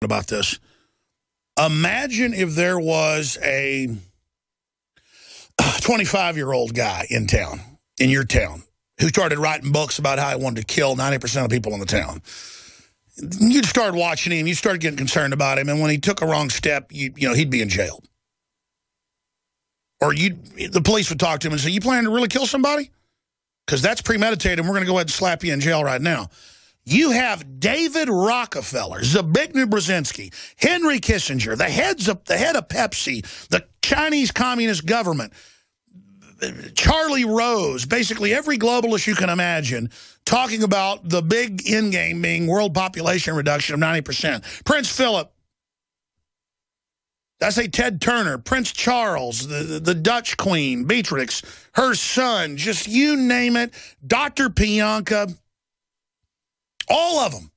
about this. Imagine if there was a 25-year-old guy in town, in your town, who started writing books about how he wanted to kill 90% of people in the town. You'd start watching him, you started getting concerned about him, and when he took a wrong step, you know, he'd be in jail. Or the police would talk to him and say, "You planning to really kill somebody? Because that's premeditated, and we're going to go ahead and slap you in jail right now." You have David Rockefeller, Zbigniew Brzezinski, Henry Kissinger, the head of Pepsi, the Chinese Communist government, Charlie Rose, basically every globalist you can imagine, talking about the big endgame being world population reduction of 90%. Prince Philip, I say Ted Turner, Prince Charles, the Dutch Queen, Beatrix, her son, just you name it, Dr. Pianka, all of them.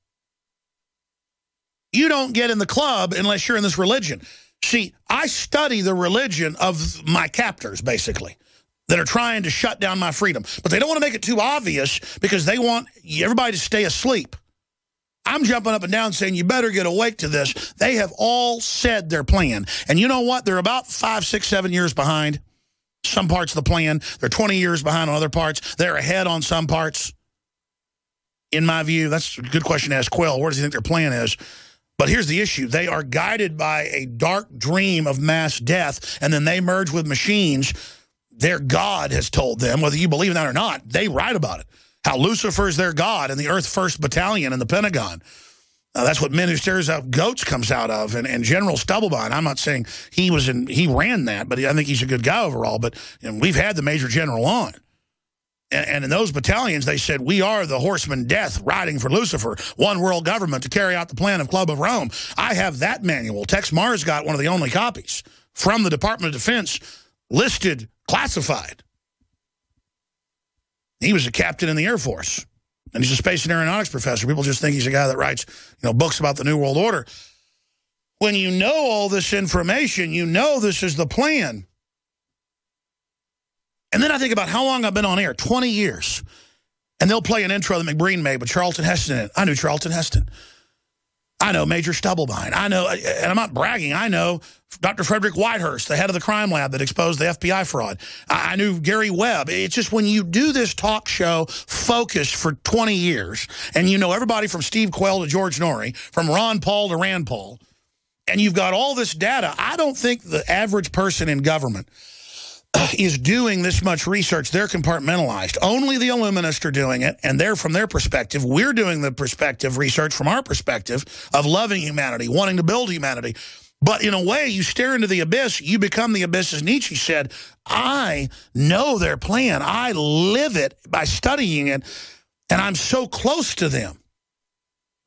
You don't get in the club unless you're in this religion. See, I study the religion of my captors, basically, that are trying to shut down my freedom. But they don't want to make it too obvious because they want everybody to stay asleep. I'm jumping up and down saying, you better get awake to this. They have all said their plan. And you know what? They're about 5, 6, 7 years behind some parts of the plan. They're 20 years behind on other parts. They're ahead on some parts. In my view, that's a good question to ask Quill. Where does he think their plan is? But here's the issue. They are guided by a dark dream of mass death, and then they merge with machines. Their God has told them, whether you believe in that or not, they write about it. How Lucifer is their God and the Earth First Battalion in the Pentagon. That's what Men Who Stares Out Goats comes out of. And General Stubblebine, I'm not saying he ran that, but I think he's a good guy overall. But we've had the Major General on. And in those battalions, they said, we are the horsemen death riding for Lucifer, one world government to carry out the plan of Club of Rome. I have that manual. Tex Mars got one of the only copies from the Department of Defense, listed classified. He was a captain in the Air Force, and he's a space and aeronautics professor. People just think he's a guy that writes, books about the New World Order. When you know all this information, you know this is the plan. And then I think about how long I've been on air, 20 years. And they'll play an intro that McBreen made with Charlton Heston in it. I knew Charlton Heston. I know Major Stubblebine. I know, and I'm not bragging, I know Dr. Frederick Whitehurst, the head of the crime lab that exposed the FBI fraud. I knew Gary Webb. It's just when you do this talk show focused for 20 years, and you know everybody from Steve Quayle to George Norrie, from Ron Paul to Rand Paul, and you've got all this data, I don't think the average person in government is doing this much research. They're compartmentalized. Only the Illuminists are doing it, and they're from their perspective. We're doing the perspective research from our perspective of loving humanity, wanting to build humanity. But in a way, you stare into the abyss, you become the abyss, as Nietzsche said. I know their plan. I live it by studying it, and I'm so close to them.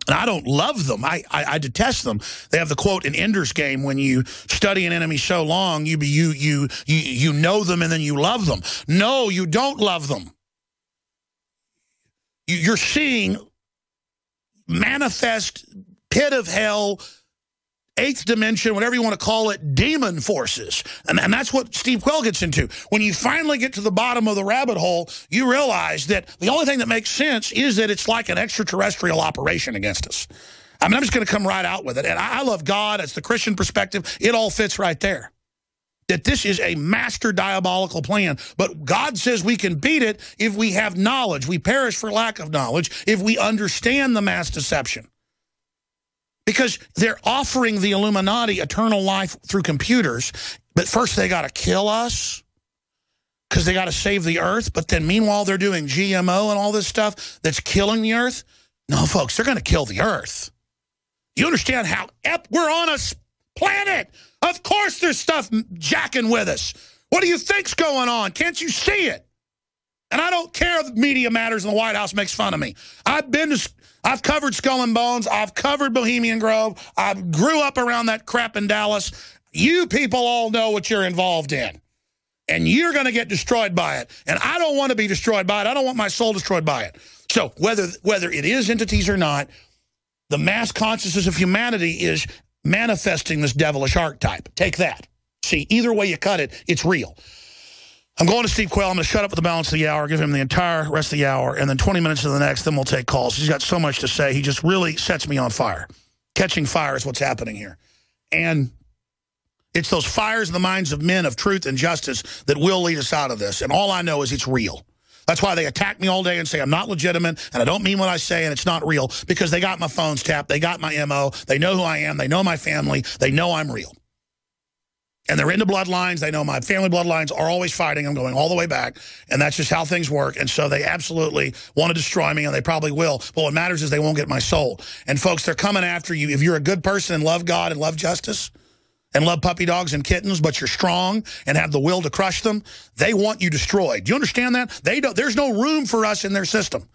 And I don't love them. I detest them. They have the quote in Ender's Game, when you study an enemy so long, you know them and then you love them. No, you don't love them. You're seeing manifest pit of hell, eighth dimension, whatever you want to call it, demon forces. And that's what Steve Quayle gets into. When you finally get to the bottom of the rabbit hole, you realize that the only thing that makes sense is that it's like an extraterrestrial operation against us. I mean, I'm just going to come right out with it. And I love God. It's the Christian perspective. It all fits right there. That this is a master diabolical plan. But God says we can beat it if we have knowledge. We perish for lack of knowledge if we understand the mass deception. Because they're offering the Illuminati eternal life through computers, but first they got to kill us because they got to save the earth. But then meanwhile, they're doing GMO and all this stuff that's killing the earth. No, folks, they're going to kill the earth. You understand how we're on a planet? Of course there's stuff jacking with us. What do you think's going on? Can't you see it? And I don't care if Media Matters and the White House makes fun of me. I've covered Skull and Bones. I've covered Bohemian Grove. I grew up around that crap in Dallas. You people all know what you're involved in. And you're going to get destroyed by it. And I don't want to be destroyed by it. I don't want my soul destroyed by it. So whether it is entities or not, the mass consciousness of humanity is manifesting this devilish archetype. Take that. See, either way you cut it, it's real. I'm going to Steve Quayle. I'm going to shut up with the balance of the hour, give him the entire rest of the hour, and then 20 minutes to the next, then we'll take calls. He's got so much to say. He just really sets me on fire. catching fire is what's happening here. And it's those fires in the minds of men of truth and justice that will lead us out of this. And all I know is it's real. That's why they attack me all day and say I'm not legitimate and I don't mean what I say and it's not real, because they got my phones tapped, they got my MO, they know who I am, they know my family, they know I'm real. And they're into bloodlines. They know my family bloodlines are always fighting. I'm going all the way back. And that's just how things work. And so they absolutely want to destroy me, and they probably will. But what matters is they won't get my soul. And folks, they're coming after you. If you're a good person and love God and love justice and love puppy dogs and kittens, but you're strong and have the will to crush them, they want you destroyed. Do you understand that? There's no room for us in their system.